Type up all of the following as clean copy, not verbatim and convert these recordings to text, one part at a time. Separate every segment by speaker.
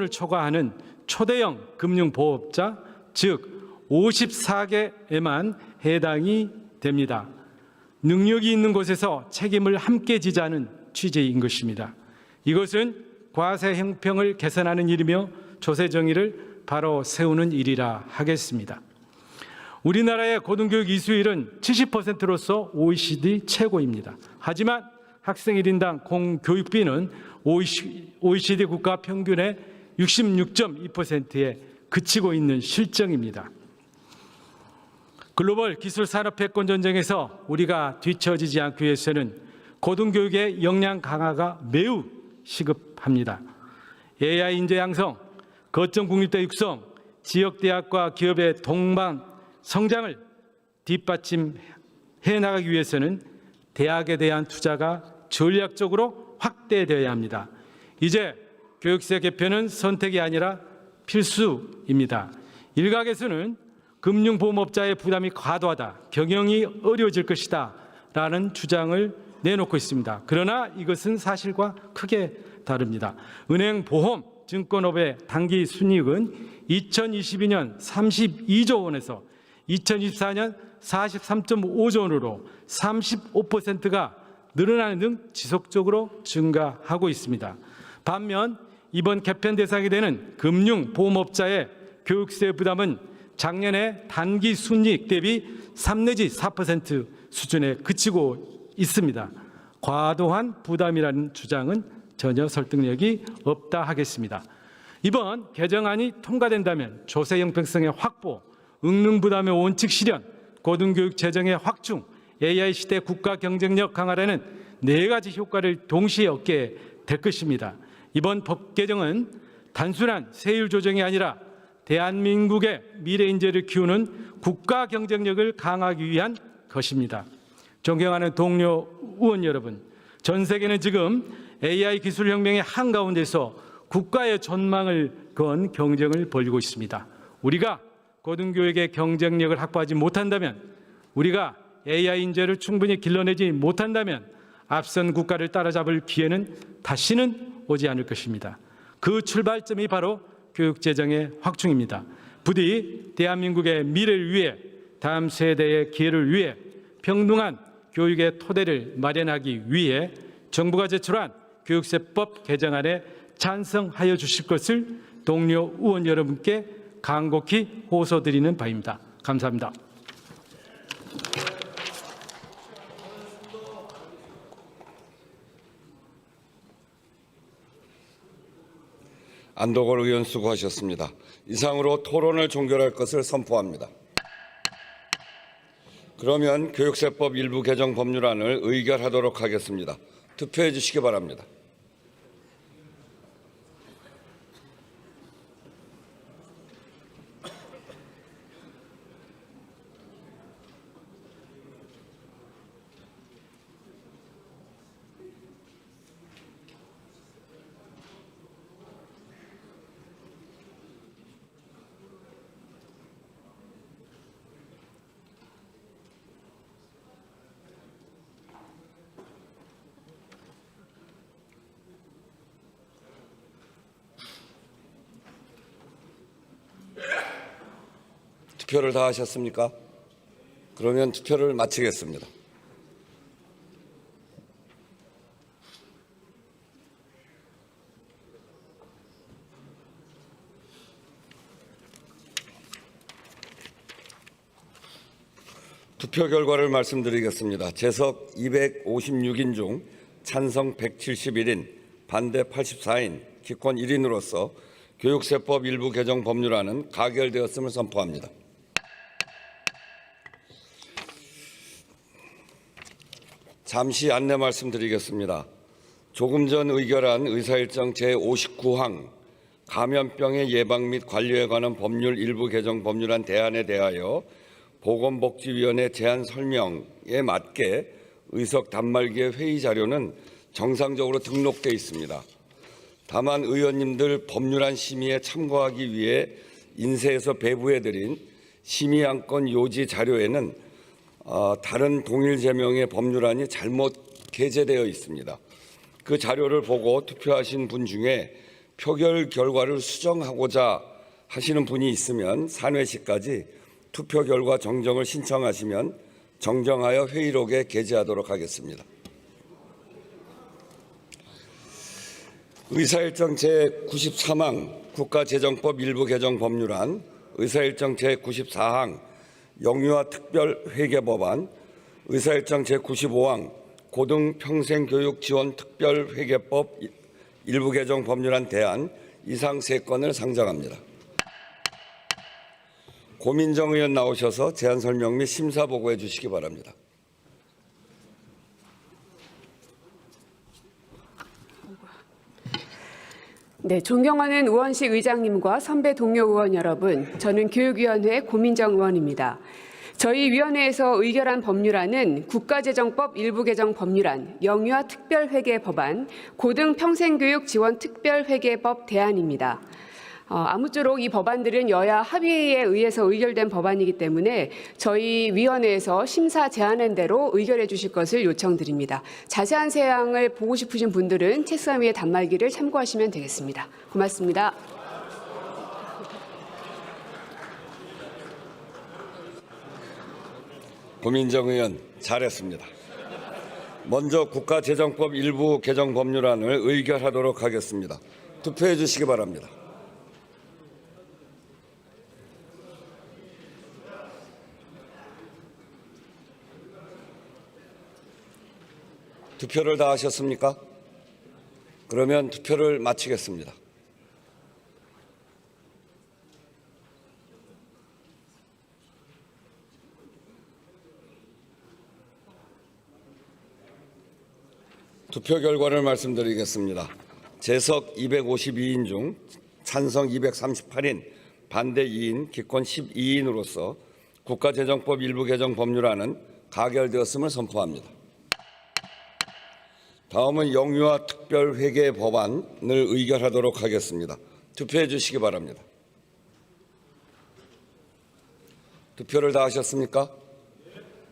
Speaker 1: 을 초과하는 초대형 금융보호업자, 즉 54개에만 해당이 됩니다. 능력이 있는 곳에서 책임을 함께 지자는 취지인 것입니다. 이것은 과세 형평을 개선하는 일이며 조세 정의를 바로 세우는 일이라 하겠습니다. 우리나라의 고등교육 이수율은 70%로서 OECD 최고입니다. 하지만 학생 1인당 공교육비는 OECD 국가 평균의 66.2%에 그치고 있는 실정입니다. 글로벌 기술 산업 패권 전쟁에서 우리가 뒤처지지 않기 위해서는 고등교육의 역량 강화가 매우 시급합니다. AI 인재 양성, 거점 국립대 육성, 지역대학과 기업의 동반 성장을 뒷받침해 나가기 위해서는 대학에 대한 투자가 전략적으로 확대되어야 합니다. 이제 교육세 개편은 선택이 아니라 필수입니다. 일각에서는 금융보험업자의 부담이 과도하다, 경영이 어려워질 것이다 라는 주장을 내놓고 있습니다. 그러나 이것은 사실과 크게 다릅니다. 은행, 보험, 증권업의 단기 순이익은 2022년 32조 원에서 2024년 43.5조 원으로 35%가 늘어나는 등 지속적으로 증가하고 있습니다. 반면 이번 개편 대상이 되는 금융보험업자의 교육세 부담은 작년에 단기 순이익 대비 3 내지 4% 수준에 그치고 있습니다. 과도한 부담이라는 주장은 전혀 설득력이 없다 하겠습니다. 이번 개정안이 통과된다면 조세 형평성의 확보, 응능부담의 원칙 실현, 고등교육 재정의 확충, AI 시대 국가 경쟁력 강화라는 4가지 효과를 동시에 얻게 될 것입니다. 이번 법 개정은 단순한 세율 조정이 아니라 대한민국의 미래 인재를 키우는 국가 경쟁력을 강화하기 위한 것입니다. 존경하는 동료 의원 여러분, 전 세계는 지금 AI 기술 혁명의 한가운데서 국가의 전망을 건 경쟁을 벌이고 있습니다. 우리가 고등교육의 경쟁력을 확보하지 못한다면, 우리가 AI 인재를 충분히 길러내지 못한다면 앞선 국가를 따라잡을 기회는 다시는 오지 않을 것입니다. 그 출발점이 바로 교육재정의 확충입니다. 부디 대한민국의 미래를 위해, 다음 세대의 기회를 위해 평등한 교육의 토대를 마련하기 위해 정부가 제출한 교육세법 개정안에 찬성하여 주실 것을 동료 의원 여러분께 간곡히 호소드리는 바입니다. 감사합니다.
Speaker 2: 안도걸 의원 수고하셨습니다. 이상으로 토론을 종결할 것을 선포합니다. 그러면 교육세법 일부 개정 법률안을 의결하도록 하겠습니다. 투표해 주시기 바랍니다. 투표를 다 하셨습니까? 그러면 투표를 마치겠습니다. 투표 결과를 말씀드리겠습니다. 재석 256인 중 찬성 171인, 반대 84인, 기권 1인으로서 교육세법 일부 개정 법률안은 가결되었음을 선포합니다. 잠시 안내 말씀드리겠습니다. 조금 전 의결한 의사일정 제59항 감염병의 예방 및 관리에 관한 법률 일부 개정 법률안 대안에 대하여 보건복지위원회 제안 설명에 맞게 의석 단말기의 회의 자료는 정상적으로 등록돼 있습니다. 다만 의원님들 법률안 심의에 참고하기 위해 인쇄해서 배부해드린 심의안건 요지 자료에는 다른 동일 제명의 법률안이 잘못 게재되어 있습니다. 그 자료를 보고 투표하신 분 중에 표결 결과를 수정하고자 하시는 분이 있으면 산회시까지 투표 결과 정정을 신청하시면 정정하여 회의록에 게재하도록 하겠습니다. 의사일정 제93항 국가재정법 일부 개정 법률안, 의사일정 제94항 영유아 특별회계법안, 의사일정 제95항 고등평생교육 지원 특별회계법 일부 개정 법률안 대안 이상 3건을 상정합니다. 고민정 의원 나오셔서 제안 설명 및 심사 보고해 주시기 바랍니다.
Speaker 3: 네, 존경하는 우원식 의장님과 선배 동료 의원 여러분, 저는 교육위원회 고민정 의원입니다. 저희 위원회에서 의결한 법률안은 국가재정법 일부 개정 법률안, 영유아 특별회계 법안, 고등평생교육 지원 특별회계법 대안입니다. 아무쪼록 이 법안들은 여야 합의에 의해서 의결된 법안이기 때문에 저희 위원회에서 심사 제안한 대로 의결해 주실 것을 요청드립니다. 자세한 사항을 보고 싶으신 분들은 책상 위의 단말기를 참고하시면 되겠습니다. 고맙습니다.
Speaker 2: 고민정 의원 잘했습니다. 먼저 국가재정법 일부 개정 법률안을 의결하도록 하겠습니다. 투표해 주시기 바랍니다. 투표를 다 하셨습니까? 그러면 투표를 마치겠습니다. 투표 결과를 말씀드리겠습니다. 재석 252인 중 찬성 238인, 반대 2인, 기권 12인으로서 국가재정법 일부 개정 법률안은 가결되었음을 선포합니다. 다음은 영유아 특별회계 법안을 의결하도록 하겠습니다. 투표해 주시기 바랍니다. 투표를 다 하셨습니까?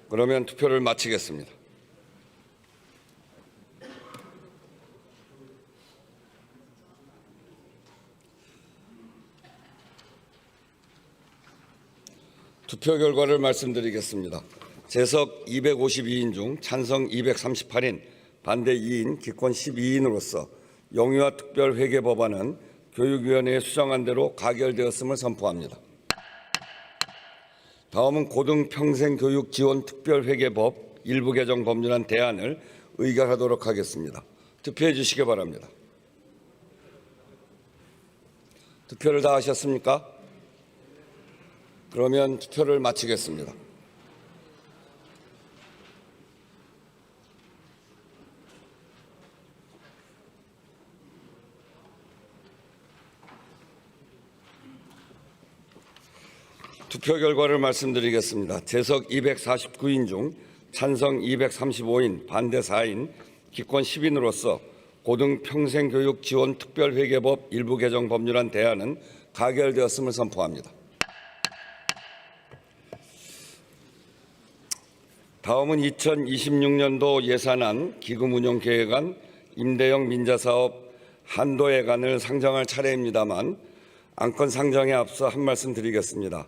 Speaker 2: 그러면 투표를 마치겠습니다. 투표 결과를 말씀드리겠습니다. 재석 252인 중 찬성 238인, 반대 2인, 기권 12인으로서 영유아 특별회계 법안은 교육위원회에 수정한 대로 가결되었음을 선포합니다. 다음은 고등평생교육 지원 특별회계법 일부 개정 법률안 대안을 의결하도록 하겠습니다. 투표해 주시기 바랍니다. 투표를 다 하셨습니까? 그러면 투표를 마치겠습니다. 투표 결과를 말씀드리겠습니다. 재석 249인 중 찬성 235인, 반대 4인, 기권 10인으로서 고등평생교육 지원 특별회계법 일부 개정 법률안 대안은 가결되었음을 선포합니다. 다음은 2026년도 예산안, 기금운용계획안, 임대형 민자사업 한도액안을 상정할 차례입니다만 안건 상정에 앞서 한 말씀 드리겠습니다.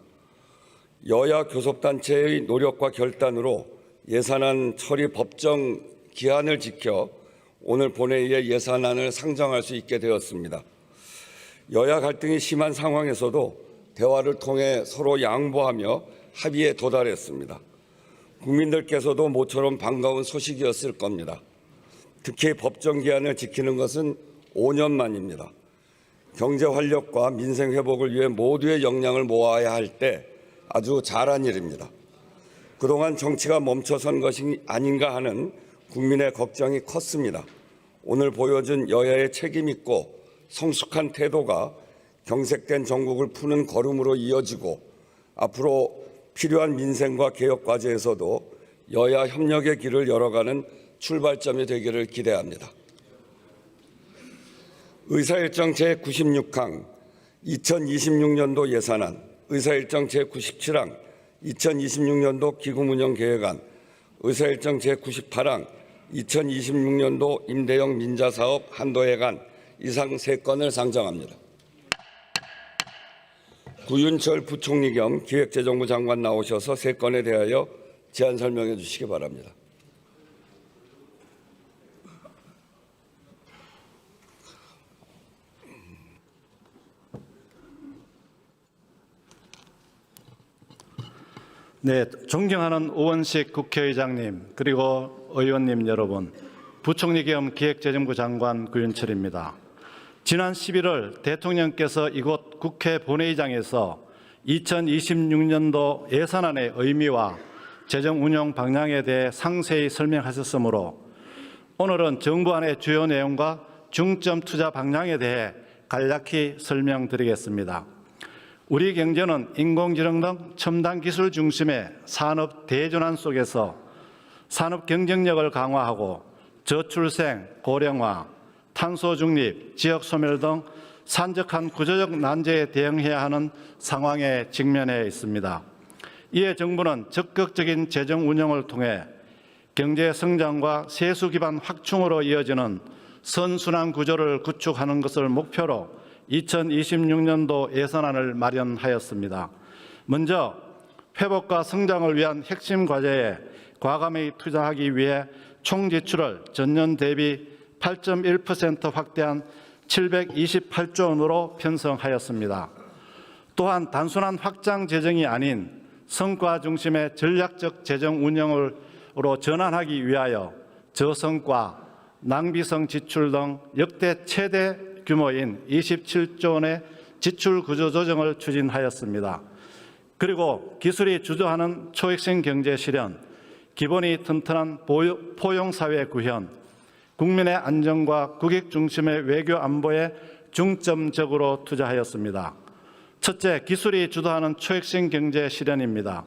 Speaker 2: 여야 교섭단체의 노력과 결단으로 예산안 처리 법정 기한을 지켜 오늘 본회의에 예산안을 상정할 수 있게 되었습니다. 여야 갈등이 심한 상황에서도 대화를 통해 서로 양보하며 합의에 도달했습니다. 국민들께서도 모처럼 반가운 소식이었을 겁니다. 특히 법정 기한을 지키는 것은 5년 만입니다. 경제 활력과 민생 회복을 위해 모두의 역량을 모아야 할 때 아주 잘한 일입니다. 그동안 정치가 멈춰선 것이 아닌가 하는 국민의 걱정이 컸습니다. 오늘 보여준 여야의 책임 있고 성숙한 태도가 경색된 전국을 푸는 걸음으로 이어지고 앞으로 필요한 민생과 개혁 과제에서도 여야 협력의 길을 열어가는 출발점이 되기를 기대합니다. 의사일정 제96항 2026년도 예산안, 의사일정 제97항 2026년도 기금운용계획안, 의사일정 제98항 2026년도 임대형 민자사업 한도액안 이상 3건을 상정합니다. 구윤철 부총리 겸 기획재정부 장관 나오셔서 3건에 대하여 제안 설명해 주시기 바랍니다.
Speaker 4: 네, 존경하는 우원식 국회의장님 그리고 의원님 여러분, 부총리 겸 기획재정부 장관 구윤철입니다. 지난 11월 대통령께서 이곳 국회 본회의장에서 2026년도 예산안의 의미와 재정 운영 방향에 대해 상세히 설명하셨으므로 오늘은 정부 안의 주요 내용과 중점 투자 방향에 대해 간략히 설명드리겠습니다. 우리 경제는 인공지능 등 첨단 기술 중심의 산업 대전환 속에서 산업 경쟁력을 강화하고 저출생, 고령화, 탄소 중립, 지역 소멸 등 산적한 구조적 난제에 대응해야 하는 상황에 직면해 있습니다. 이에 정부는 적극적인 재정 운영을 통해 경제 성장과 세수 기반 확충으로 이어지는 선순환 구조를 구축하는 것을 목표로 2026년도 예산안을 마련하였습니다. 먼저 회복과 성장을 위한 핵심 과제에 과감히 투자하기 위해 총 지출을 전년 대비 8.1% 확대한 728조 원으로 편성하였습니다. 또한 단순한 확장 재정이 아닌 성과 중심의 전략적 재정 운영으로 전환하기 위하여 저성과 낭비성 지출 등 역대 최대 규모인 27조 원의 지출 구조 조정을 추진하였습니다. 그리고 기술이 주도하는 초핵심 경제 실현, 기본이 튼튼한 포용사회 구현, 국민의 안정과 국익 중심의 외교 안보에 중점적으로 투자하였습니다. 첫째, 기술이 주도하는 초핵심 경제 실현입니다.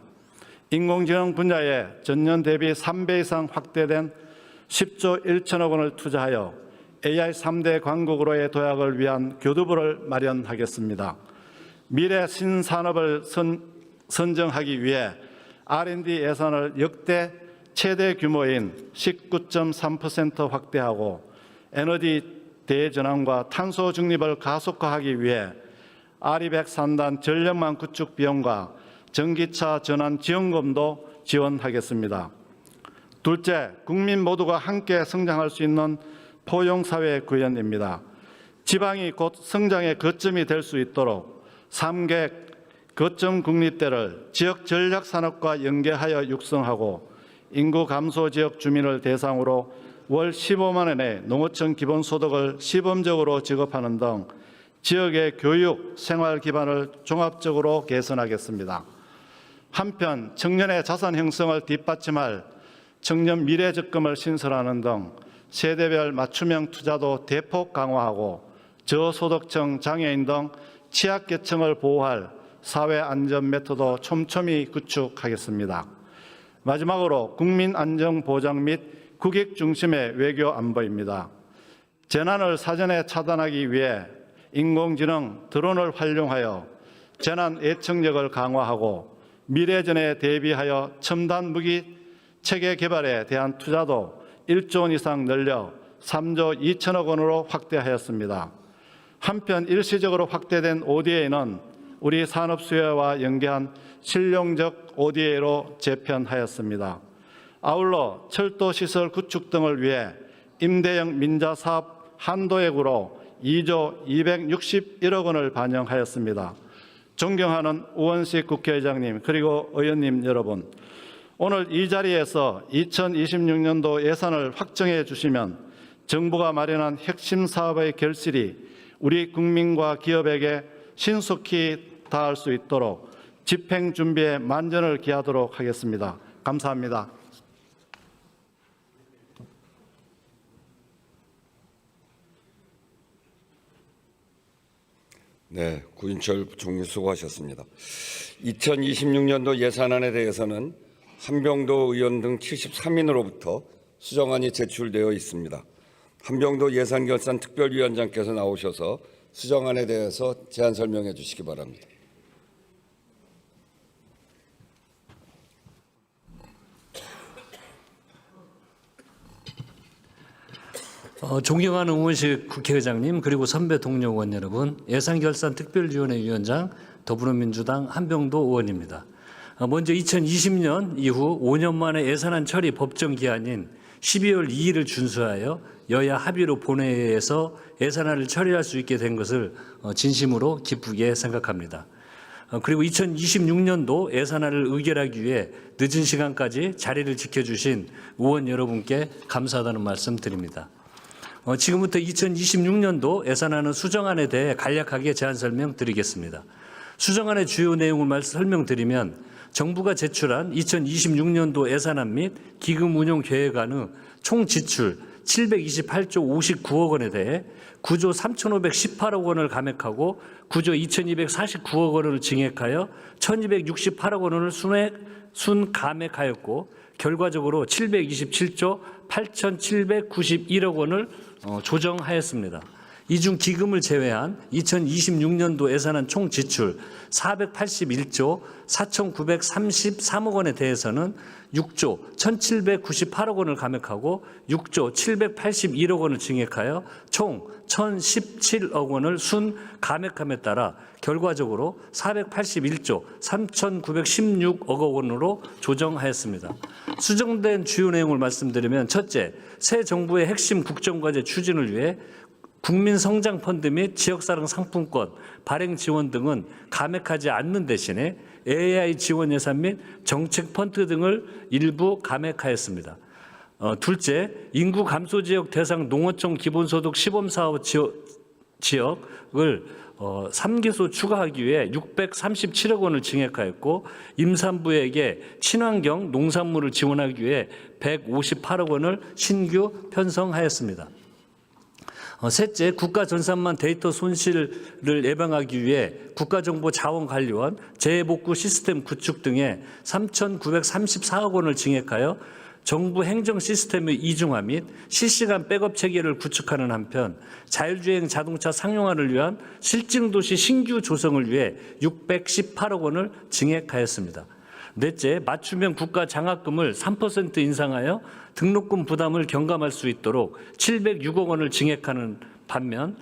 Speaker 4: 인공지능 분야에 전년 대비 3배 이상 확대된 10조 1천억 원을 투자하여 AI 3대 강국으로의 도약을 위한 교두보를 마련하겠습니다. 미래 신산업을 선정하기 위해 R&D 예산을 역대 최대 규모인 19.3% 확대하고 에너지 대전환과 탄소 중립을 가속화하기 위해 RE100 산단 전력망 구축 비용과 전기차 전환 지원금도 지원하겠습니다. 둘째, 국민 모두가 함께 성장할 수 있는 포용사회 구현입니다. 지방이 곧 성장의 거점이 될 수 있도록 3개 거점 국립대를 지역 전략 산업과 연계하여 육성하고 인구 감소 지역 주민을 대상으로 월 15만 원의 농어촌 기본소득을 시범적으로 지급하는 등 지역의 교육, 생활 기반을 종합적으로 개선하겠습니다. 한편 청년의 자산 형성을 뒷받침할 청년 미래적금을 신설하는 등 세대별 맞춤형 투자도 대폭 강화하고 저소득층, 장애인 등 취약계층을 보호할 사회안전 메토도 촘촘히 구축하겠습니다. 마지막으로 국민안전보장 및 국익 중심의 외교 안보입니다. 재난을 사전에 차단하기 위해 인공지능, 드론을 활용하여 재난 예측력을 강화하고 미래전에 대비하여 첨단 무기 체계 개발에 대한 투자도 1조 원 이상 늘려 3조 2천억 원으로 확대하였습니다. 한편 일시적으로 확대된 ODA는 우리 산업 수요와 연계한 실용적 ODA로 재편하였습니다. 아울러 철도 시설 구축 등을 위해 임대형 민자사업 한도액으로 2조 261억 원을 반영하였습니다. 존경하는 우원식 국회의장님 그리고 의원님 여러분, 오늘 이 자리에서 2026년도 예산을 확정해 주시면 정부가 마련한 핵심 사업의 결실이 우리 국민과 기업에게 신속히 닿을 수 있도록 집행 준비에 만전을 기하도록 하겠습니다. 감사합니다.
Speaker 2: 네, 구윤철 부총리 수고하셨습니다. 2026년도 예산안에 대해서는 한병도 의원 등 73인으로부터 수정안이 제출되어 있습니다. 한병도 예산결산특별위원장께서 나오셔서 수정안에 대해서 제안 설명해 주시기 바랍니다.
Speaker 5: 존경하는 우원식 국회의장님, 그리고 선배 동료 의원 여러분, 예산결산특별위원회 위원장 더불어민주당 한병도 의원입니다. 먼저 2020년 이후 5년 만에 예산안 처리 법정 기한인 12월 2일을 준수하여 여야 합의로 본회의에서 예산안을 처리할 수 있게 된 것을 진심으로 기쁘게 생각합니다. 그리고 2026년도 예산안을 의결하기 위해 늦은 시간까지 자리를 지켜주신 의원 여러분께 감사하다는 말씀 드립니다. 지금부터 2026년도 예산안은 수정안에 대해 간략하게 제안 설명드리겠습니다. 수정안의 주요 내용을 설명드리면 정부가 제출한 2026년도 예산안 및 기금 운용 계획안의 총 지출 728조 59억 원에 대해 9조 3,518억 원을 감액하고 9조 2,249억 원을 증액하여 1,268억 원을 순감액하였고 결과적으로 727조 8,791억 원을 조정하였습니다. 이 중 기금을 제외한 2026년도 예산안 총 지출 481조 4,933억 원에 대해서는 6조 1,798억 원을 감액하고 6조 781억 원을 증액하여 총 1,017억 원을 순감액함에 따라 결과적으로 481조 3,916억 원으로 조정하였습니다. 수정된 주요 내용을 말씀드리면 첫째, 새 정부의 핵심 국정과제 추진을 위해 국민성장펀드 및 지역사랑 상품권, 발행 지원 등은 감액하지 않는 대신에 AI 지원 예산 및 정책펀드 등을 일부 감액하였습니다. 둘째, 인구 감소 지역 대상 농어촌 기본소득 시범사업 지역을 3개소 추가하기 위해 637억 원을 증액하였고 임산부에게 친환경 농산물을 지원하기 위해 158억 원을 신규 편성하였습니다. 셋째, 국가 전산망 데이터 손실을 예방하기 위해 국가정보자원관리원 재해복구 시스템 구축 등에 3,934억 원을 증액하여 정부 행정 시스템의 이중화 및 실시간 백업 체계를 구축하는 한편 자율주행 자동차 상용화를 위한 실증도시 신규 조성을 위해 618억 원을 증액하였습니다. 넷째, 맞춤형 국가 장학금을 3% 인상하여 등록금 부담을 경감할 수 있도록 706억 원을 증액하는 반면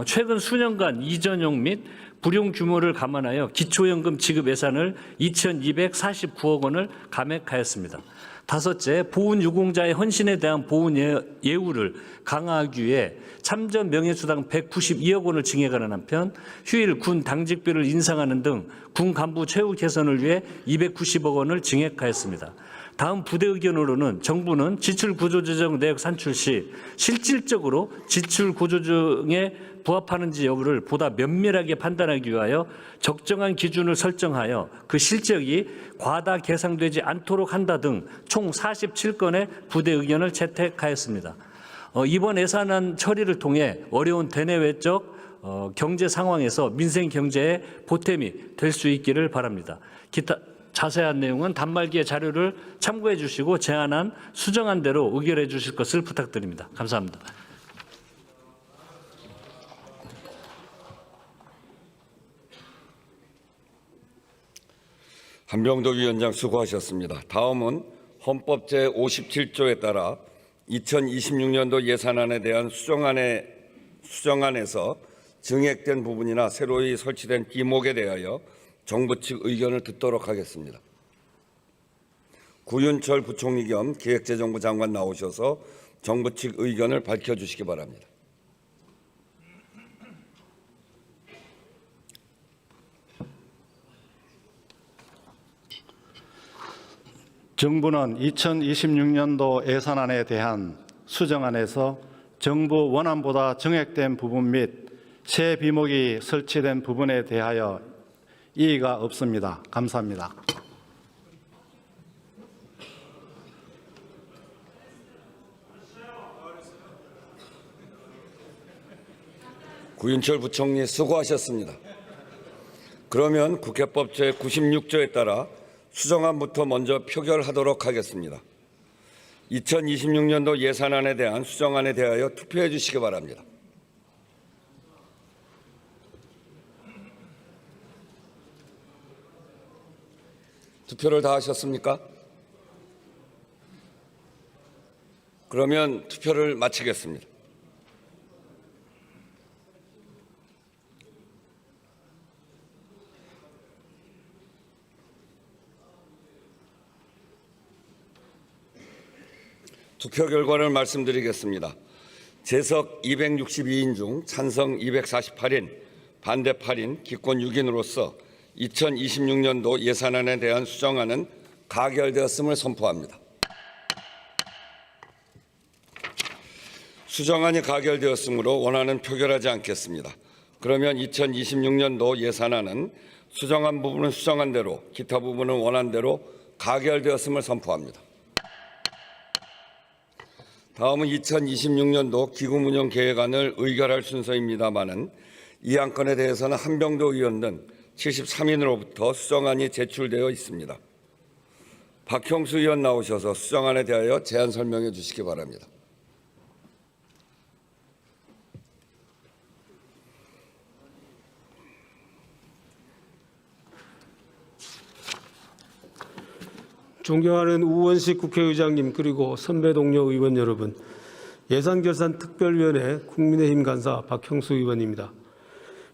Speaker 5: 최근 수년간 이전용 및 불용 규모를 감안하여 기초연금 지급 예산을 2,249억 원을 감액하였습니다. 다섯째, 보훈 유공자의 헌신에 대한 보훈 예우를 강화하기 위해 참전 명예수당 192억 원을 증액하는 한편 휴일 군 당직비를 인상하는 등 군 간부 최후 개선을 위해 290억 원을 증액하였습니다. 다음 부대 의견으로는 정부는 지출구조조정 내역 산출 시 실질적으로 지출구조조정에 부합하는지 여부를 보다 면밀하게 판단하기 위하여 적정한 기준을 설정하여 그 실적이 과다 계상되지 않도록 한다 등 총 47건의 부대 의견을 채택하였습니다. 이번 예산안 처리를 통해 어려운 대내외적 경제 상황에서 민생 경제에 보탬이 될 수 있기를 바랍니다. 기타 자세한 내용은 단말기의 자료를 참고해 주시고 제안안 수정안 대로 의결해 주실 것을 부탁드립니다. 감사합니다.
Speaker 2: 한병도 위원장 수고하셨습니다. 다음은 헌법 제57조에 따라 2026년도 예산안에 대한 수정안에서 증액된 부분이나 새로이 설치된 기목에 대하여 정부 측 의견을 듣도록 하겠습니다. 구윤철 부총리 겸 기획재정부 장관 나오셔서 정부 측 의견을 밝혀주시기 바랍니다.
Speaker 4: 정부는 2026년도 예산안에 대한 수정안에서 정부 원안보다 증액된 부분 및 새 비목이 설치된 부분에 대하여 이의가 없습니다. 감사합니다.
Speaker 2: 구윤철 부총리 수고하셨습니다. 그러면 국회법 제96조에 따라 수정안부터 먼저 표결하도록 하겠습니다. 2026년도 예산안에 대한 수정안에 대하여 투표해 주시기 바랍니다. 투표를 다 하셨습니까? 그러면 투표를 마치겠습니다. 투표 결과를 말씀드리겠습니다. 재석 262인 중 찬성 248인, 반대 8인, 기권 6인으로서 2026년도 예산안에 대한 수정안은 가결되었음을 선포합니다. 수정안이 가결되었으므로 원안은 표결하지 않겠습니다. 그러면 2026년도 예산안은 수정한 부분은 수정한 대로, 기타 부분은 원안대로 가결되었음을 선포합니다. 다음은 2026년도 기금운용계획안을 의결할 순서입니다마는 이 안건에 대해서는 한병도 의원 등 73인으로부터 수정안이 제출되어 있습니다. 박형수 의원 나오셔서 수정안에 대하여 제안 설명해 주시기 바랍니다.
Speaker 6: 존경하는 우원식 국회의장님 그리고 선배 동료 의원 여러분, 예산결산특별위원회 국민의힘 간사 박형수 의원입니다.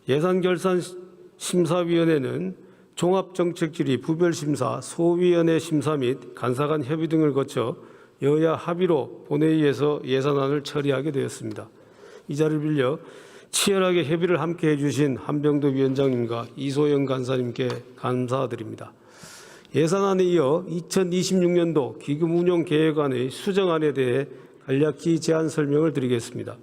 Speaker 6: 예산결산심사위원회는 종합정책질의 부별심사, 소위원회 심사 및 간사 간 협의 등을 거쳐 여야 합의로 본회의에서 예산안을 처리하게 되었습니다. 이 자리를 빌려 치열하게 협의를 함께 해주신 한병도 위원장님과 이소영 간사님께 감사드립니다. 예산안에 이어 2026년도 기금운용계획안의 수정안에 대해 간략히 제안 설명을 드리겠습니다.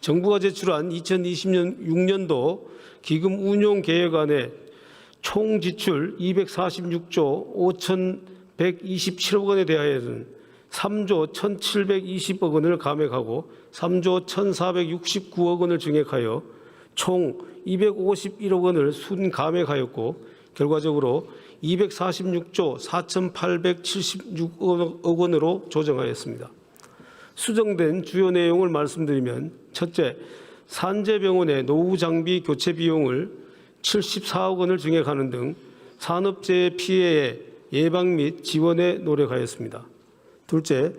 Speaker 6: 정부가 제출한 2026년도 기금운용계획안에 총 지출 246조 5,127억 원에 대하여는 3조 1,720억 원을 감액하고 3조 1,469억 원을 증액하여 총 251억 원을 순감액하였고, 결과적으로 246조 4,876억 원으로 조정하였습니다. 수정된 주요 내용을 말씀드리면, 첫째, 산재병원의 노후장비 교체 비용을 74억 원을 증액하는 등 산업재해 피해의 예방 및 지원에 노력하였습니다. 둘째,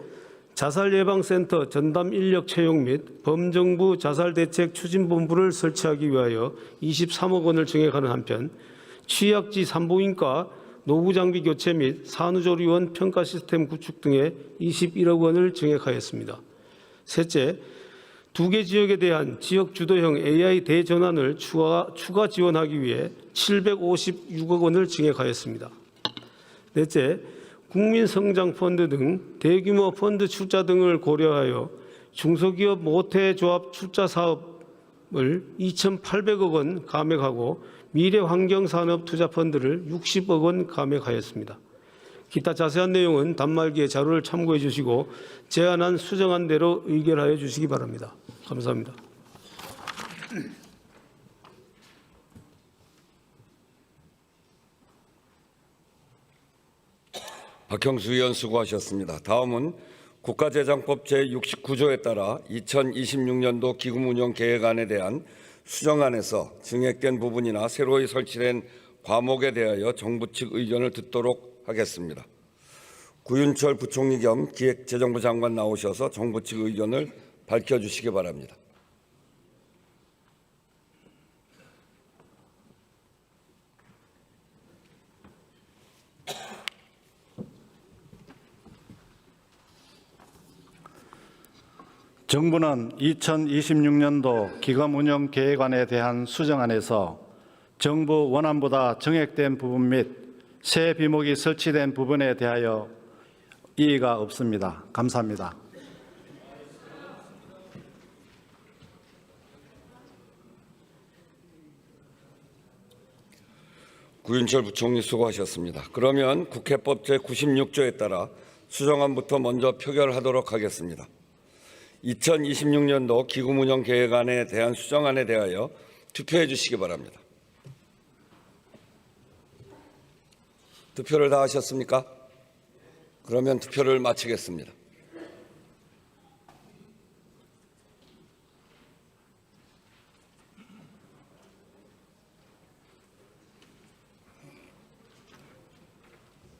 Speaker 6: 자살예방센터 전담 인력 채용 및 범정부 자살대책추진본부를 설치하기 위하여 23억 원을 증액하는 한편, 취약지 산부인과 노후장비 교체 및 산후조리원 평가 시스템 구축 등에 21억 원을 증액하였습니다. 셋째, 2개 지역에 대한 지역 주도형 AI 대전환을 추가 지원하기 위해 756억 원을 증액하였습니다. 넷째, 국민성장펀드 등 대규모 펀드 출자 등을 고려하여 중소기업 모태조합 출자 사업을 2,800억 원 감액하고 미래환경산업투자펀드를 60억 원 감액하였습니다. 기타 자세한 내용은 단말기에 자료를 참고해 주시고 제안한 수정안대로 의결하여 주시기 바랍니다. 감사합니다.
Speaker 2: 박형수 의원 수고하셨습니다. 다음은 국가재정법 제69조에 따라 2026년도 기금운용계획안에 대한 수정안에서 증액된 부분이나 새로이 설치된 과목에 대하여 정부 측 의견을 듣도록 하겠습니다. 구윤철 부총리 겸 기획재정부 장관 나오셔서 정부 측 의견을 밝혀주시기 바랍니다.
Speaker 4: 정부는 2026년도 기금운용계획안에 대한 수정안에서 정부 원안보다 정액된 부분 및 새 비목이 설치된 부분에 대하여 이의가 없습니다. 감사합니다.
Speaker 2: 구윤철 부총리 수고하셨습니다. 그러면 국회법 제96조에 따라 수정안부터 먼저 표결하도록 하겠습니다. 2026년도 기금운용계획안에 대한 수정안에 대하여 투표해 주시기 바랍니다. 투표를 다 하셨습니까? 그러면 투표를 마치겠습니다.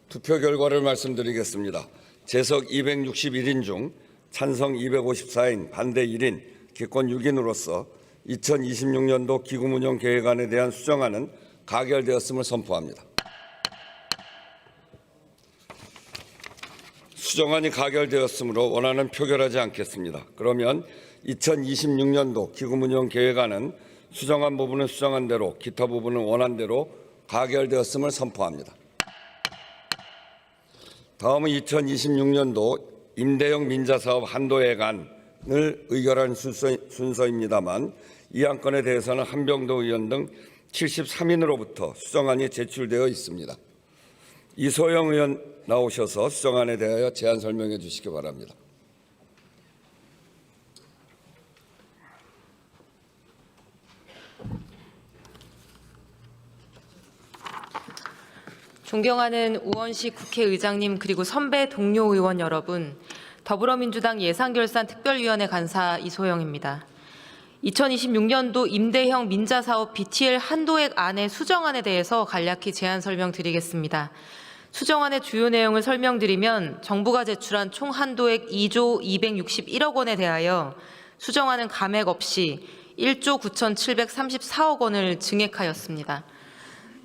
Speaker 2: 투표 결과를 말씀드리겠습니다. 재석 261인 중 찬성 254인, 반대 1인, 기권 6인으로서 2026년도 기금운용계획안에 대한 수정안은 가결되었음을 선포합니다. 수정안이 가결되었으므로 원안은 표결하지 않겠습니다. 그러면 2026년도 기금운용계획안은 수정안 부분은 수정안대로, 기타 부분은 원안대로 가결되었음을 선포합니다. 다음은 2026년도 임대형 민자사업 한도액안을 의결한 순서입니다만 이 안건에 대해서는 한병도 의원 등 73인으로부터 수정안이 제출되어 있습니다. 이소영 의원 나오셔서 수정안에 대하여 제안 설명해 주시기 바랍니다.
Speaker 7: 존경하는 우원식 국회의장님 그리고 선배 동료 의원 여러분, 더불어민주당 예산결산특별위원회 간사 이소영입니다. 2026년도 임대형 민자사업 BTL 한도액 안의 수정안에 대해서 간략히 제안 설명드리겠습니다. 수정안의 주요 내용을 설명드리면 정부가 제출한 총 한도액 2조 261억 원에 대하여 수정안은 감액 없이 1조 9,734억 원을 증액하였습니다.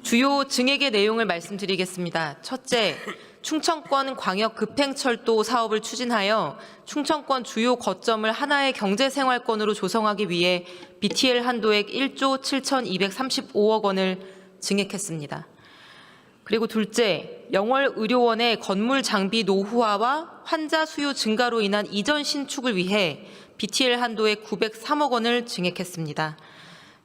Speaker 7: 주요 증액의 내용을 말씀드리겠습니다. 첫째, 충청권 광역급행철도 사업을 추진하여 충청권 주요 거점을 하나의 경제생활권으로 조성하기 위해 BTL 한도액 1조 7,235억 원을 증액했습니다. 그리고 둘째, 영월의료원의 건물 장비 노후화와 환자 수요 증가로 인한 이전 신축을 위해 BTL 한도액 903억 원을 증액했습니다.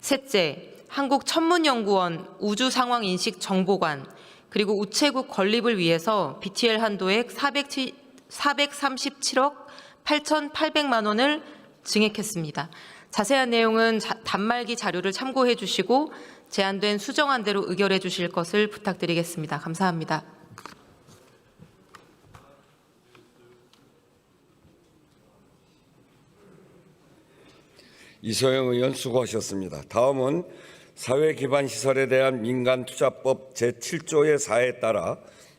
Speaker 7: 셋째, 한국천문연구원 우주상황인식정보관 그리고 우체국 건립을 위해서 BTL 한도액 437억 8,800만 원을 증액했습니다. 자세한 내용은 단말기 자료를 참고해 주시고 제안된 수정안대로 의결해 주실 것을 부탁드리겠습니다. 감사합니다.
Speaker 2: 이소영 의원 수고하셨습니다. 다음은 사회기반시설에 대한 민간투자법 제7조의 4에 따라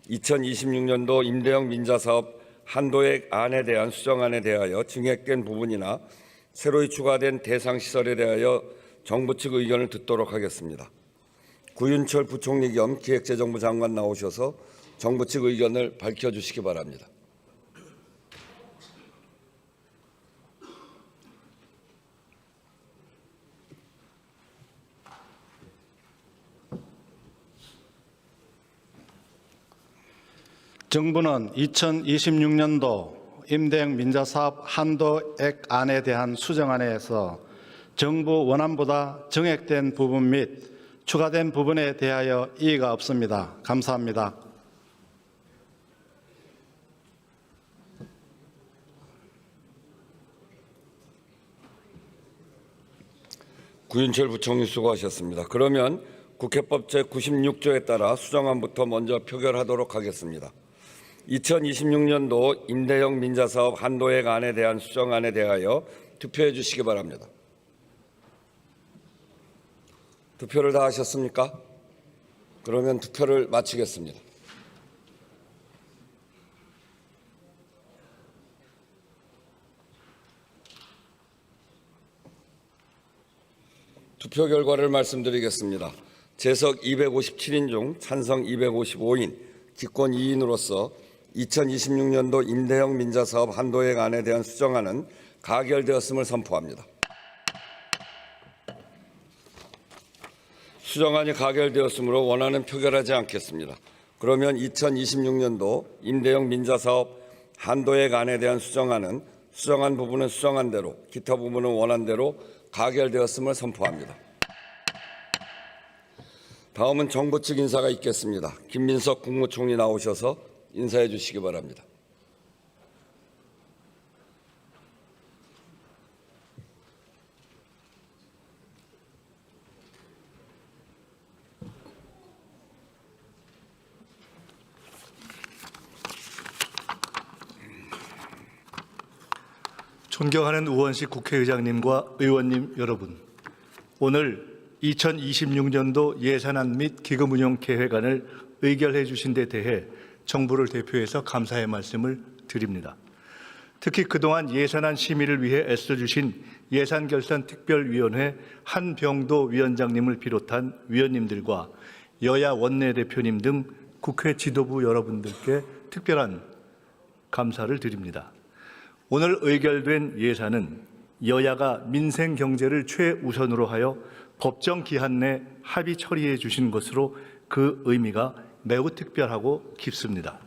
Speaker 2: 2026년도 임대형 민자사업 한도액 안에 대한 수정안에 대하여 증액된 부분이나 새로이 추가된 대상시설에 대하여 정부 측 의견을 듣도록 하겠습니다. 구윤철 부총리 겸 기획재정부 장관 나오셔서 정부 측 의견을 밝혀주시기 바랍니다.
Speaker 4: 정부는 2026년도 임대형 민자사업 한도액안에 대한 수정안에서 정부 원안보다 증액된 부분 및 추가된 부분에 대하여 이의가 없습니다. 감사합니다.
Speaker 2: 구윤철 부총리 수고하셨습니다. 그러면 국회법 제96조에 따라 수정안부터 먼저 표결하도록 하겠습니다. 2026년도 임대형 민자사업 한도액 안에 대한 수정안에 대하여 투표해 주시기 바랍니다. 투표를 다 하셨습니까? 그러면 투표를 마치겠습니다. 투표 결과를 말씀드리겠습니다. 재석 257인 중 찬성 255인, 기권 2인으로서 2026년도 임대형 민자사업 한도액 안에 대한 수정안은 가결되었음을 선포합니다. 수정안이 가결되었으므로 원안은 표결하지 않겠습니다. 그러면 2026년도 임대형 민자사업 한도액 안에 대한 수정안은 수정안 부분은 수정안대로, 기타 부분은 원안대로 가결되었음을 선포합니다. 다음은 정부 측 인사가 있겠습니다. 김민석 국무총리 나오셔서 인사해 주시기 바랍니다.
Speaker 8: 존경하는 우원식 국회의장님과 의원님 여러분, 오늘 2026년도 예산안 및 기금운용 계획안을 의결해 주신 데 대해 정부를 대표해서 감사의 말씀을 드립니다. 특히 그동안 예산안 심의를 위해 애써주신 예산결산특별위원회 한병도 위원장님을 비롯한 위원님들과 여야 원내대표님 등 국회 지도부 여러분들께 특별한 감사를 드립니다. 오늘 의결된 예산은 여야가 민생 경제를 최우선으로 하여 법정 기한 내 합의 처리해 주신 것으로 그 의미가 매우 특별하고 깊습니다.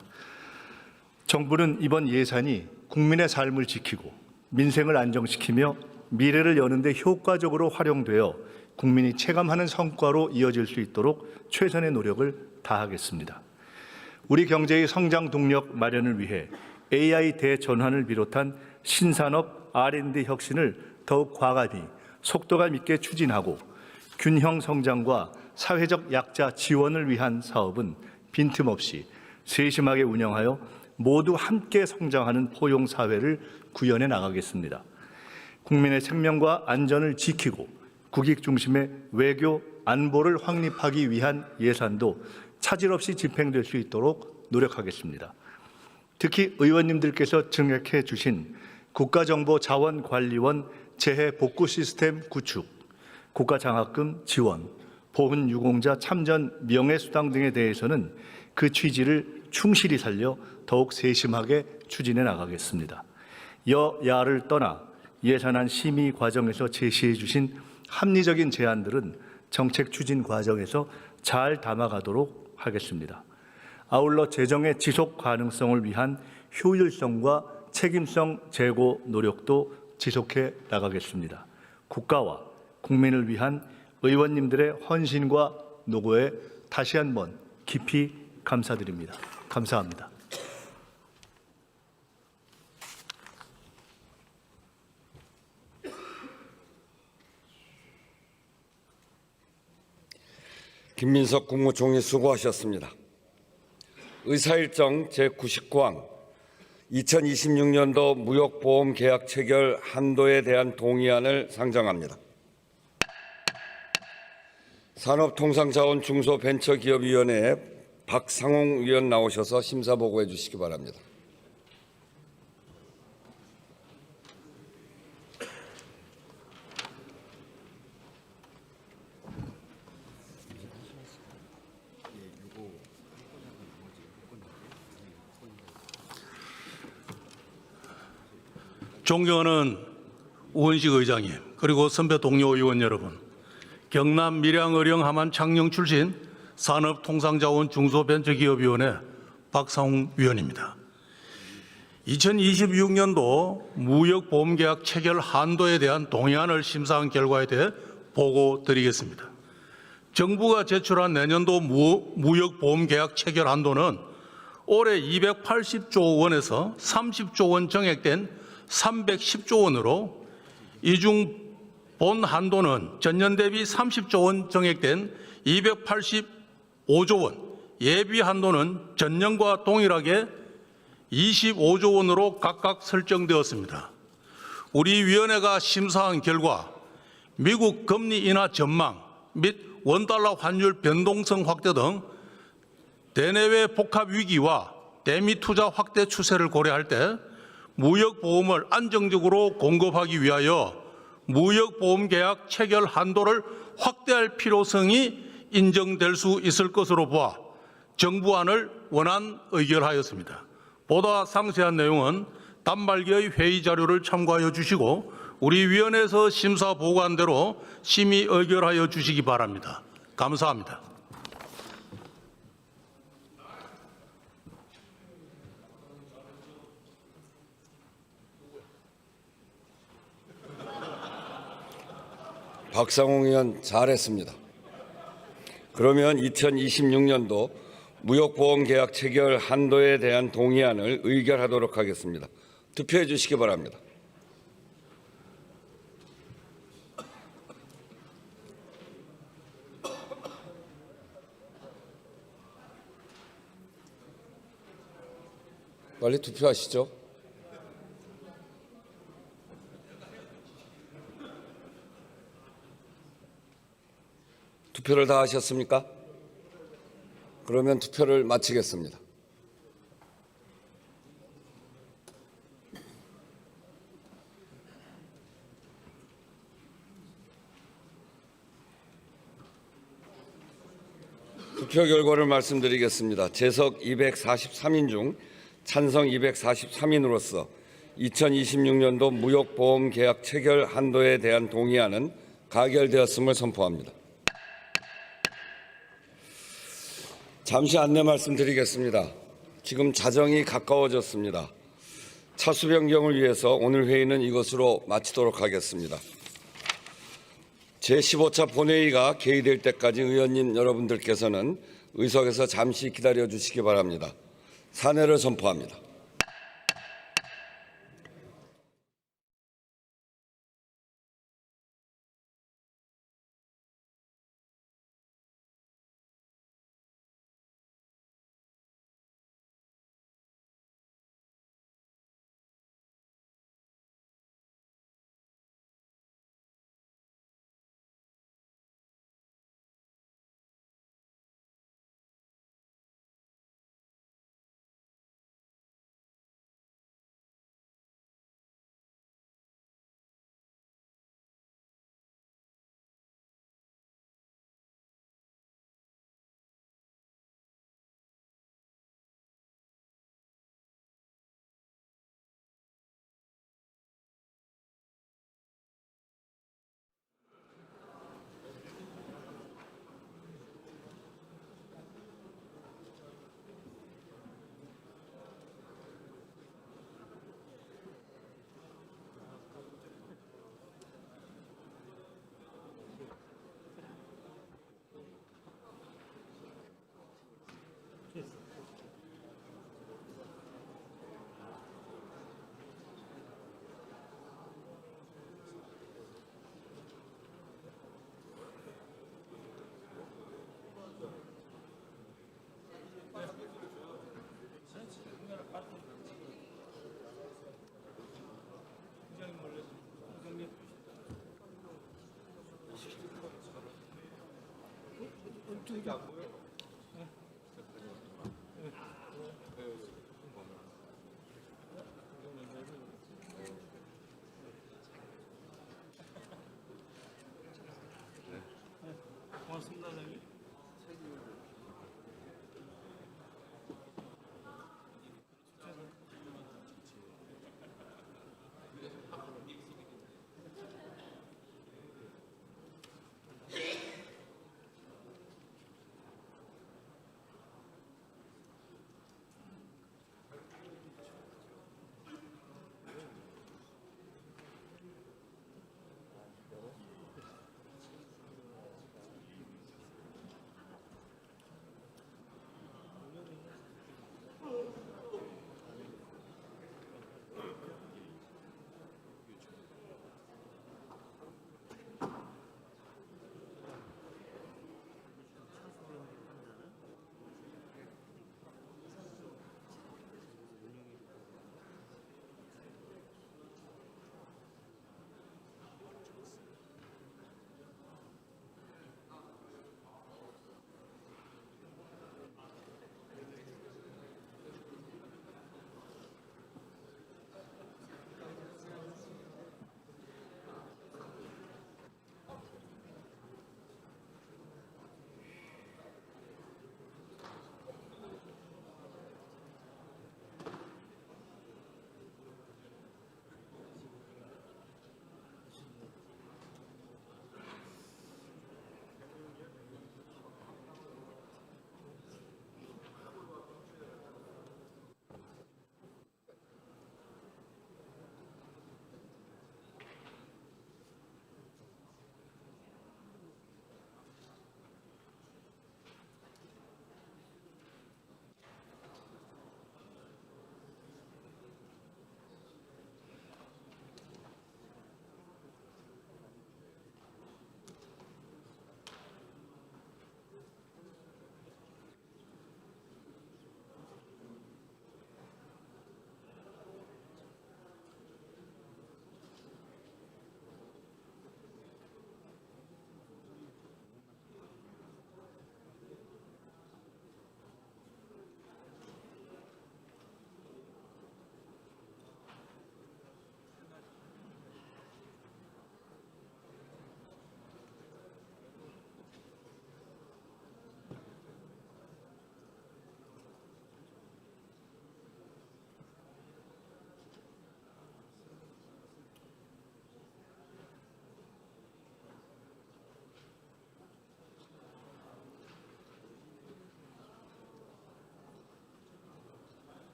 Speaker 8: 정부는 이번 예산이 국민의 삶을 지키고 민생을 안정시키며 미래를 여는 데 효과적으로 활용되어 국민이 체감하는 성과로 이어질 수 있도록 최선의 노력을 다하겠습니다. 우리 경제의 성장 동력 마련을 위해 AI 대전환을 비롯한 신산업 R&D 혁신을 더욱 과감히 속도감 있게 추진하고 균형 성장과 사회적 약자 지원을 위한 사업은 빈틈없이 세심하게 운영하여 모두 함께 성장하는 포용 사회를 구현해 나가겠습니다. 국민의 생명과 안전을 지키고 국익 중심의 외교, 안보를 확립하기 위한 예산도 차질 없이 집행될 수 있도록 노력하겠습니다. 특히 의원님들께서 증액해 주신 국가정보자원관리원 재해복구 시스템 구축, 국가장학금 지원, 보훈 유공자 참전 명예수당 등에 대해서는 그 취지를 충실히 살려 더욱 세심하게 추진해 나가겠습니다. 여야를 떠나 예산안 심의 과정에서 제시해 주신 합리적인 제안들은 정책 추진 과정에서 잘 담아가도록 하겠습니다. 아울러 재정의 지속 가능성을 위한 효율성과 책임성 제고 노력도 지속해 나가겠습니다. 국가와 국민을 위한 의원님들의 헌신과 노고에 다시 한번 깊이 감사드립니다. 감사합니다.
Speaker 2: 김민석 국무총리 수고하셨습니다. 의사일정 제99항 2026년도 무역보험 계약 체결 한도에 대한 동의안을 상정합니다. 산업통상자원중소벤처기업위원회에 박상홍 위원 나오셔서 심사 보고해 주시기 바랍니다.
Speaker 9: 존경하는 우원식 의장님, 그리고 선배 동료 의원 여러분, 경남 밀양 의령 함안 창녕 출신 산업통상자원 중소벤처기업위원회 박상웅 위원입니다. 2026년도 무역보험계약 체결 한도에 대한 동의안을 심사한 결과에 대해 보고 드리겠습니다. 정부가 제출한 내년도 무역보험계약 체결 한도는 올해 280조 원에서 30조 원 정액된 310조 원으로 이 중 본 한도는 전년 대비 30조 원 정액된 285조 원, 예비 한도는 전년과 동일하게 25조 원으로 각각 설정되었습니다. 우리 위원회가 심사한 결과 미국 금리 인하 전망 및 원달러 환율 변동성 확대 등 대내외 복합 위기와 대미 투자 확대 추세를 고려할 때 무역보험을 안정적으로 공급하기 위하여 무역보험계약 체결 한도를 확대할 필요성이 인정될 수 있을 것으로 보아 정부안을 원안 의결하였습니다. 보다 상세한 내용은 단말기의 회의 자료를 참고하여 주시고 우리 위원회에서 심사 보고한 대로 심의 의결하여 주시기 바랍니다. 감사합니다.
Speaker 2: 박상홍 의원 잘했습니다. 그러면 2026년도 무역보험계약 체결 한도에 대한 동의안을 의결하도록 하겠습니다. 투표해 주시기 바랍니다. 빨리 투표하시죠. 투표를 다 하셨습니까? 그러면 투표를 마치겠습니다. 투표 결과를 말씀드리겠습니다. 재석 243인 중 찬성 243인으로서 2026년도 무역보험 계약 체결 한도에 대한 동의안은 가결되었음을 선포합니다. 잠시 안내 말씀드리겠습니다. 지금 자정이 가까워졌습니다. 차수 변경을 위해서 오늘 회의는 이것으로 마치도록 하겠습니다. 제15차 본회의가 개의될 때까지 의원님 여러분들께서는 의석에서 잠시 기다려 주시기 바랍니다. 산회를 선포합니다.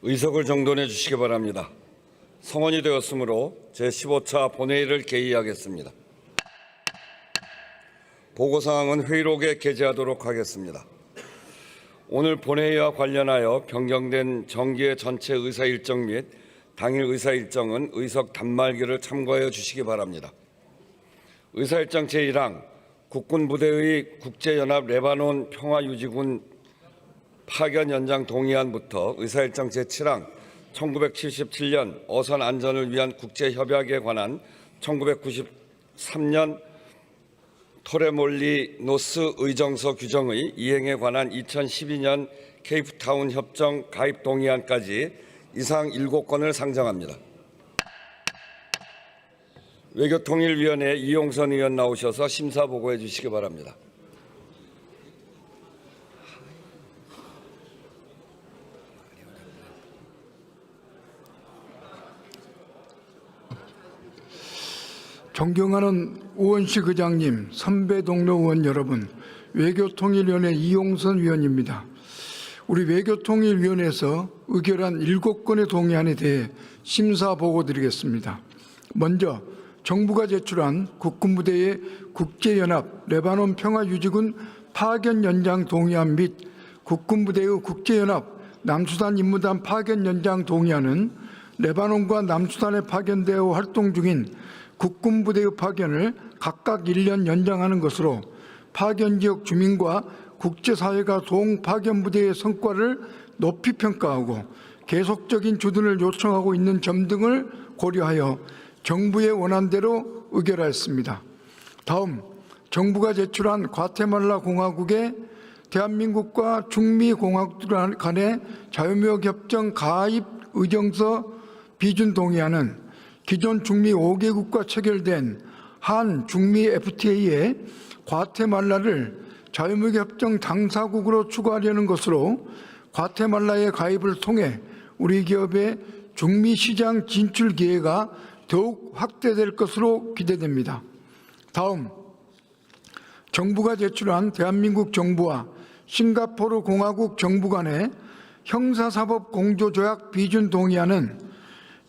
Speaker 2: 의석을 정돈해 주시기 바랍니다. 성원이 되었으므로 제15차 본회의를 개의하겠습니다. 보고사항은 회의록에 게재하도록 하겠습니다. 오늘 본회의와 관련하여 변경된 정기의 전체 의사 일정 및 당일 의사 일정은 의석 단말기를 참고하여 주시기 바랍니다. 의사 일정 제1항 국군부대의 국제연합 레바논 평화유지군 파견 연장 동의안부터 의사 일정 제7항 1977년 어선 안전을 위한 국제협약에 관한 1993년 토레몰리노스 의정서 규정의 이행에 관한 2012년 케이프타운 협정 가입 동의안까지 이상 7건을 상정합니다. 외교통일위원회 이용선 의원 나오셔서 심사 보고해 주시기 바랍니다.
Speaker 10: 존경하는 우원식 의장님, 선배 동료 의원 여러분, 외교통일위원회 이용선 위원입니다. 우리 외교통일위원회에서 의결한 7건의 동의안에 대해 심사 보고 드리겠습니다. 먼저 정부가 제출한 국군부대의 국제연합 레바논 평화유지군 파견 연장 동의안 및 국군부대의 국제연합 남수단 임무단 파견 연장 동의안은 레바논과 남수단에 파견되어 활동 중인 국군부대의 파견을 각각 1년 연장하는 것으로 파견 지역 주민과 국제사회가 동파견부대의 성과를 높이 평가하고 계속적인 주둔을 요청하고 있는 점 등을 고려하여 정부의 원안대로 의결하였습니다. 다음, 정부가 제출한 과테말라 공화국의 대한민국과 중미 공화국 간의 자유무역협정 가입 의정서 비준 동의안은 기존 중미 5개국과 체결된 한 중미 FTA에 과테말라를 자유무역협정 당사국으로 추가하려는 것으로 과테말라의 가입을 통해 우리 기업의 중미 시장 진출 기회가 더욱 확대될 것으로 기대됩니다. 다음, 정부가 제출한 대한민국 정부와 싱가포르 공화국 정부 간의 형사사법 공조조약 비준 동의안은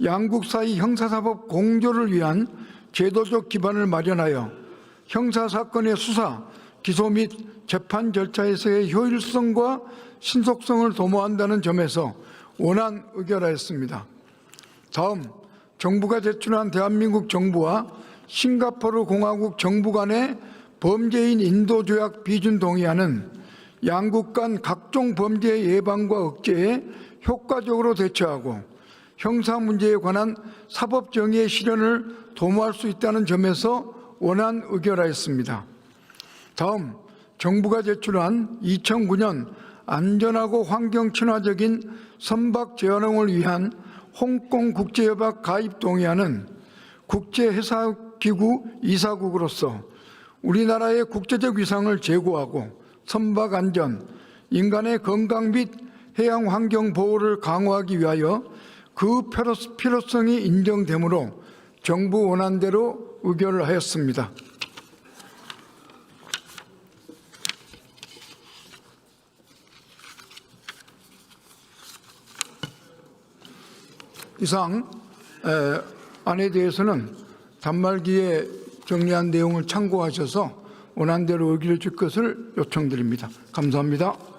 Speaker 10: 양국 사이 형사사법 공조를 위한 제도적 기반을 마련하여 형사사건의 수사, 기소 및 재판 절차에서의 효율성과 신속성을 도모한다는 점에서 원안 의결하였습니다. 다음, 정부가 제출한 대한민국 정부와 싱가포르 공화국 정부 간의 범죄인 인도조약 비준 동의안은 양국 간 각종 범죄 예방과 억제에 효과적으로 대처하고 형사 문제에 관한 사법 정의의 실현을 도모할 수 있다는 점에서 원안 의결하였습니다. 다음, 정부가 제출한 2009년 안전하고 환경 친화적인 선박 제한을 위한 홍콩 국제협약 가입 동의안은 국제해사기구 이사국으로서 우리나라의 국제적 위상을 제고하고 선박 안전, 인간의 건강 및 해양 환경 보호를 강화하기 위하여 그 필요성이 인정되므로 정부 원안대로 의결을 하였습니다. 이상 안에 대해서는 단말기에 정리한 내용을 참고하셔서 원안대로 의결해 줄 것을 요청드립니다. 감사합니다.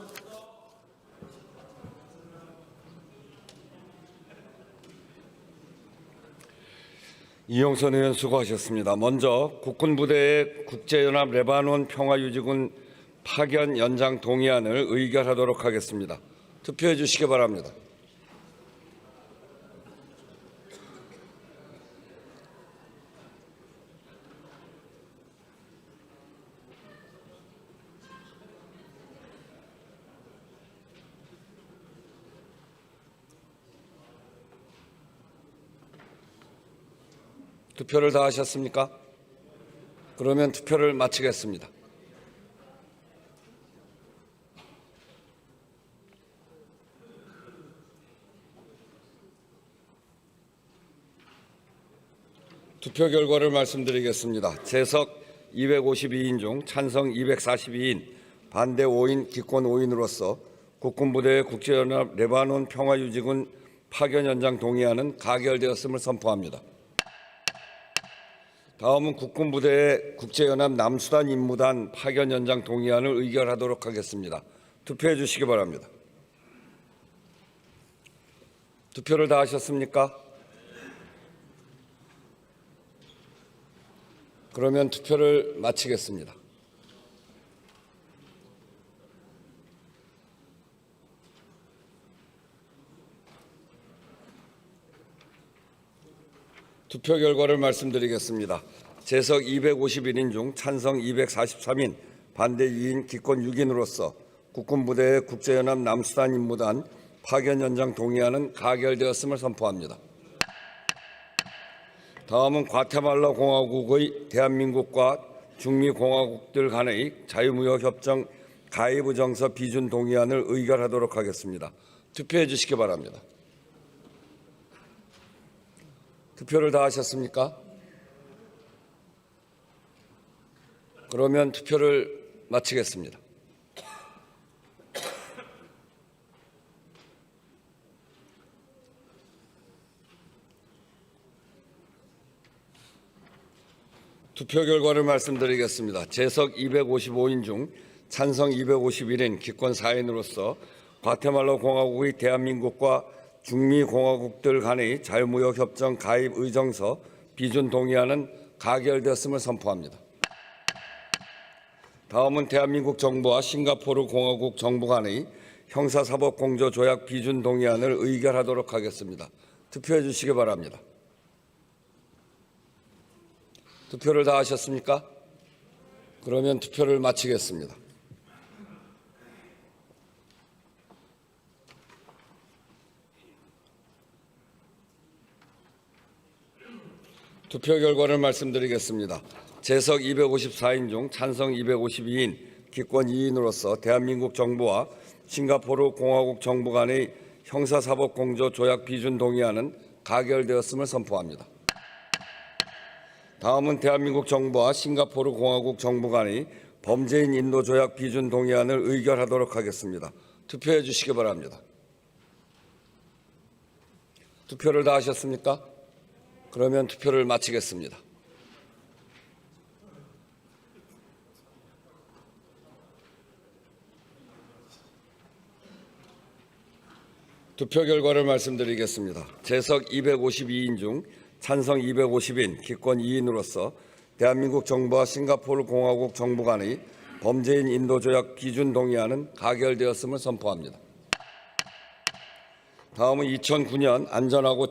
Speaker 2: 이용선 의원 수고하셨습니다. 먼저 국군부대의 국제연합 레바논 평화유지군 파견 연장 동의안을 의결하도록 하겠습니다. 투표해 주시기 바랍니다. 투표를 다 하셨습니까? 그러면 투표를 마치겠습니다. 투표 결과를 말씀드리겠습니다. 재석 252인 중 찬성 242인, 반대 5인, 기권 5인으로서 국군부대의 국제연합 레바논 평화유지군 파견 연장 동의안은 가결되었음을 선포합니다. 다음은 국군부대의 국제연합 남수단 임무단 파견 연장 동의안을 의결하도록 하겠습니다. 투표해 주시기 바랍니다. 투표를 다 하셨습니까? 그러면 투표를 마치겠습니다. 투표 결과를 말씀드리겠습니다. 재석 251인 중 찬성 243인, 반대 2인, 기권 6인으로서 국군부대의 국제연합 남수단 임무단 파견 연장 동의안은 가결되었음을 선포합니다. 다음은 과테말라 공화국의 대한민국과 중미 공화국들 간의 자유무역협정 가입 의정서 비준 동의안을 의결하도록 하겠습니다. 투표해 주시기 바랍니다. 투표를 다 하셨습니까? 그러면 투표를 마치겠습니다. 투표 결과를 말씀드리겠습니다. 재석 255인 중 찬성 251인, 기권 4인으로서 과테말라 공화국의 대한민국과 중미 공화국들 간의 자유무역협정 가입 의정서 비준 동의안은 가결되었음을 선포합니다. 다음은 대한민국 정부와 싱가포르 공화국 정부 간의 형사사법공조조약 비준 동의안을 의결하도록 하겠습니다. 투표해 주시기 바랍니다. 투표를 다 하셨습니까? 그러면 투표를 마치겠습니다. 투표 결과를 말씀드리겠습니다. 재석 254인 중 찬성 252인, 기권 2인으로서 대한민국 정부와 싱가포르 공화국 정부 간의 형사사법공조조약 비준 동의안은 가결되었음을 선포합니다. 다음은 대한민국 정부와 싱가포르 공화국 정부 간의 범죄인 인도 조약 비준 동의안을 의결하도록 하겠습니다. 투표해 주시기 바랍니다. 투표를 다 하셨습니까? 그러면 투표를 마치겠습니다. 투표 결과를 말씀드리겠습니다. 재석 252인 중 찬성 250인, 기권 2인으로서 대한민국 정부와 싱가포르 공화국 정부 간의 범죄인 인도 조약 비준 동의안은 가결되었음을 선포합니다. 다음은 2009년 안전하고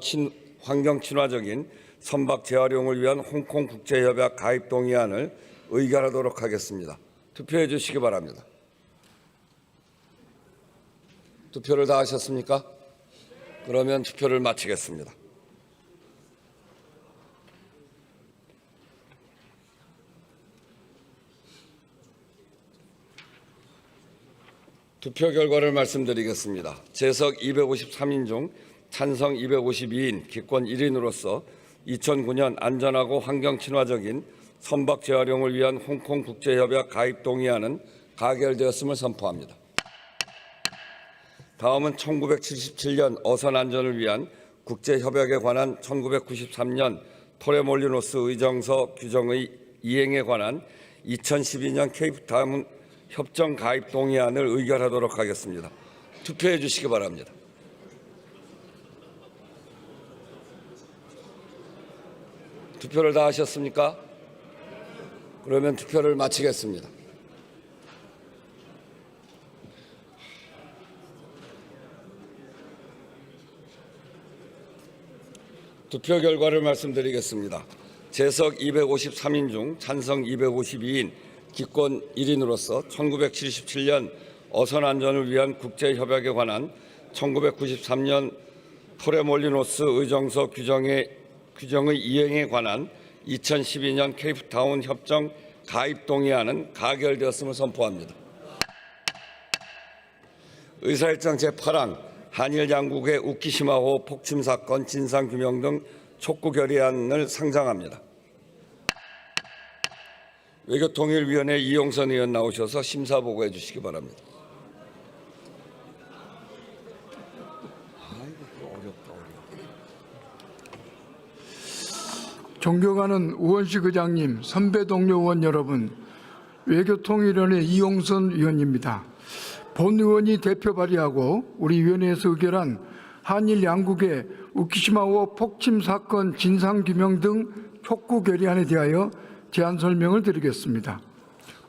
Speaker 2: 환경 친화적인 선박 재활용을 위한 홍콩 국제협약 가입 동의안을 의결하도록 하겠습니다. 투표해 주시기 바랍니다. 투표를 다 하셨습니까? 그러면 투표를 마치겠습니다. 투표 결과를 말씀드리겠습니다. 재석 253인 중 찬성 252인, 기권 1인으로서 2009년 안전하고 환경 친화적인 선박 재활용을 위한 홍콩 국제협약 가입 동의안은 가결되었음을 선포합니다. 다음은 1977년 어선 안전을 위한 국제협약에 관한 1993년 토레몰리노스 의정서 규정의 이행에 관한 2012년 케이프타운 협정 가입 동의안을 의결하도록 하겠습니다. 투표해 주시기 바랍니다. 투표를 다 하셨습니까? 그러면 투표를 마치겠습니다. 투표 결과를 말씀드리겠습니다. 재석 253인 중 찬성 252인, 기권 1인으로서 1977년 어선 안전을 위한 국제협약에 관한 1993년 토레몰리노스 의정서 규정의 이행에 관한 2012년 케이프타운 협정 가입 동의안은 가결되었음을 선포합니다. 의사일정 제8항 한일 양국의 우키시마호 폭침 사건 진상규명 등 촉구 결의안을 상정합니다. 외교통일위원회 이용선 의원 나오셔서 심사 보고해 주시기 바랍니다. 아이고, 어렵다.
Speaker 10: 존경하는 우원식 의장님, 선배 동료 의원 여러분, 외교통일위원회 이용선 위원입니다. 본 의원이 대표 발의하고 우리 위원회에서 의결한 한일 양국의 우키시마호 폭침 사건 진상규명 등 촉구 결의안에 대하여 제안 설명을 드리겠습니다.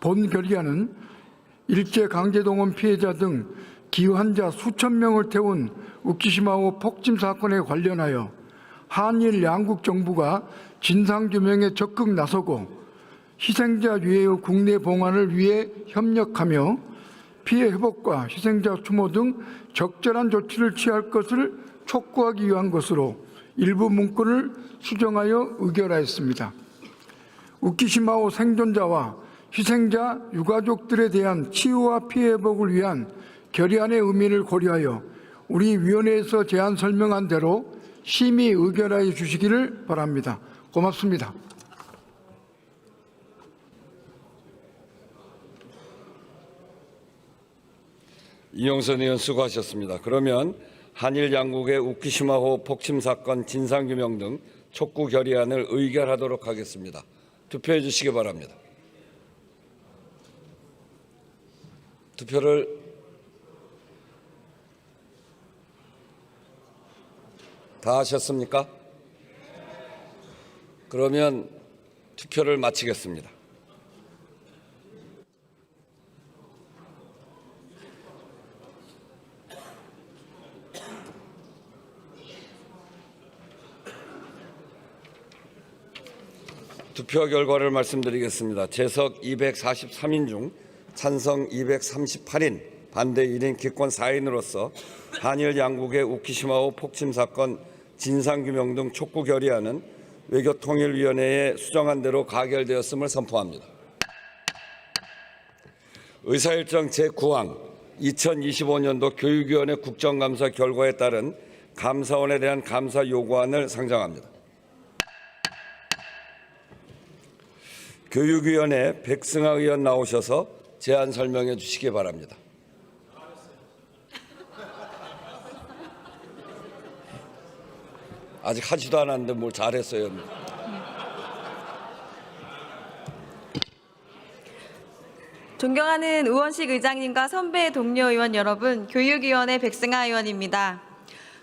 Speaker 10: 본 결의안은 일제강제동원 피해자 등 기환자 수천 명을 태운 우키시마호 폭침 사건에 관련하여 한일 양국 정부가 진상규명에 적극 나서고 희생자 유해의 국내 봉환을 위해 협력하며 피해 회복과 희생자 추모 등 적절한 조치를 취할 것을 촉구하기 위한 것으로 일부 문구를 수정하여 의결하였습니다. 우키시마호 생존자와 희생자 유가족들에 대한 치유와 피해 회복을 위한 결의안의 의미를 고려하여 우리 위원회에서 제안 설명한 대로 심의 의결하여 주시기를 바랍니다. 고맙습니다.
Speaker 2: 이용선 의원 수고하셨습니다. 그러면 한일 양국의 우키시마호 폭침 사건 진상규명 등 촉구 결의안을 의결하도록 하겠습니다. 투표해 주시기 바랍니다. 투표를 다 하셨습니까? 그러면 투표를 마치겠습니다. 투표 결과를 말씀드리겠습니다. 재석 243인 중 찬성 238인, 반대 1인, 기권 4인으로서 한일 양국의 우키시마호 폭침 사건 진상규명 등 촉구 결의안은 외교통일위원회에 수정한 대로 가결되었음을 선포합니다. 의사일정 제9항 2025년도 교육위원회 국정감사 결과에 따른 감사원에 대한 감사 요구안을 상정합니다. 교육위원회 백승하 의원 나오셔서 제안 설명해 주시기 바랍니다. 아직 하지도 않았는데 뭘 잘했어요.
Speaker 11: 존경하는 우원식 의장님과 선배 동료 의원 여러분, 교육위원회 백승하 의원입니다.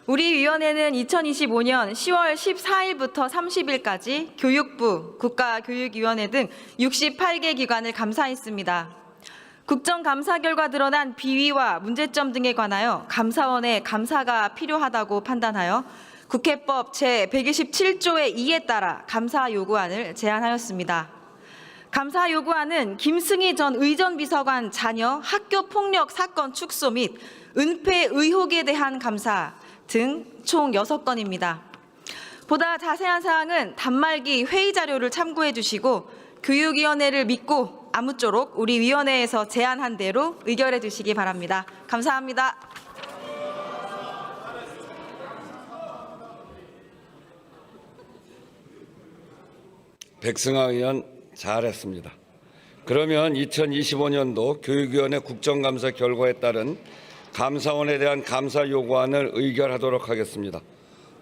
Speaker 11: 우리 위원회는 2025년 10월 14일부터 30일까지 교육부, 국가교육위원회 등 68개 기관을 감사했습니다. 국정감사 결과 드러난 비위와 문제점 등에 관하여 감사원의 감사가 필요하다고 판단하여 국회법 제127조의 2에 따라 감사 요구안을 제안하였습니다. 감사 요구안은 김승희 전 의전비서관 자녀 학교폭력 사건 축소 및 은폐 의혹에 대한 감사 등 총 6건입니다. 보다 자세한 사항은 단말기 회의 자료를 참고해 주시고 교육위원회를 믿고 아무쪼록 우리 위원회에서 제안한 대로 의결해 주시기 바랍니다. 감사합니다.
Speaker 2: 백승하 의원 잘했습니다. 그러면 2025년도 교육위원회 국정감사 결과에 따른 감사원에 대한 감사 요구안을 의결하도록 하겠습니다.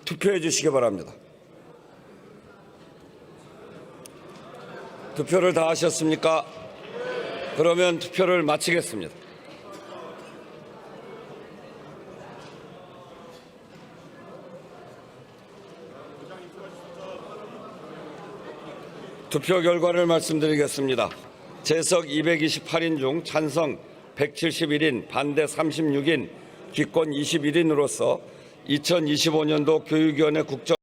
Speaker 2: 투표해 주시기 바랍니다. 투표를 다 하셨습니까? 그러면 투표를 마치겠습니다. 투표 결과를 말씀드리겠습니다. 재석 228인 중 찬성 171인, 반대 36인, 기권 21인으로서 2025년도 교육위원회 국정